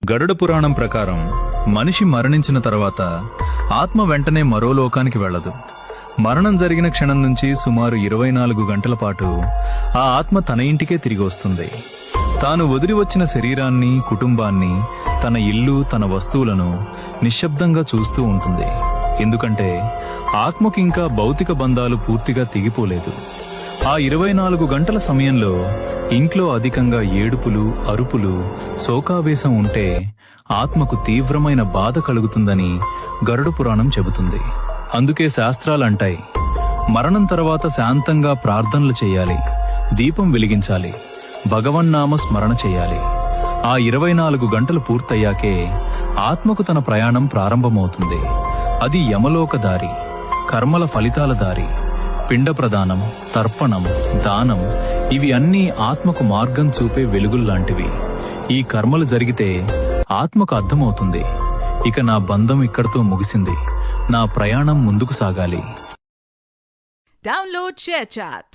గరుడ పురాణం ప్రకారం మనిషి మరణించిన తర్వాత ఆత్మ వెంటనే మరో లోకానికి వెళ్ళదు. మరణం జరిగిన క్షణం నుంచి సుమారు 24 గంటల పాటు ఆ ఆత్మ తన ఇంటికే తిరిగి వస్తుంది. తాను వదిలి వచ్చిన శరీరాన్ని, కుటుంబాన్ని, తన ఇల్లు, తన వస్తువులను నిశ్శబ్దంగా చూస్తూ ఉంటుంది. ఎందుకంటే ఆత్మకింకా భౌతిక బంధాలు పూర్తిగా తెగిపోలేదు. ఆ 24 గంటల సమయంలో ఇంట్లో అధికంగా ఏడుపులు, అరుపులు, శోకావేశం ఉంటే ఆత్మకు తీవ్రమైన బాధ కలుగుతుందని గరుడ పురాణం చెబుతుంది. అందుకే శాస్త్రాలంటాయి, మరణం తర్వాత శాంతంగా ప్రార్థనలు చేయాలి, దీపం వెలిగించాలి, భగవన్నామ స్మరణ చేయాలి. ఆ 24 గంటలు పూర్తయ్యాకే ఆత్మకు తన ప్రయాణం ప్రారంభమవుతుంది. అది యమలోక దారి, కర్మల ఫలితాల దారి. పిండ ప్రదానం, తర్పణం, దానం ఇవి అన్నీ ఆత్మకు మార్గం చూపే వెలుగుల్లాంటివి. ఈ కర్మలు జరిగితే ఆత్మకు అర్థమవుతుంది, ఇక నా బంధం ఇక్కడితో ముగిసింది, నా ప్రయాణం ముందుకు సాగాలి. Download ShareChat.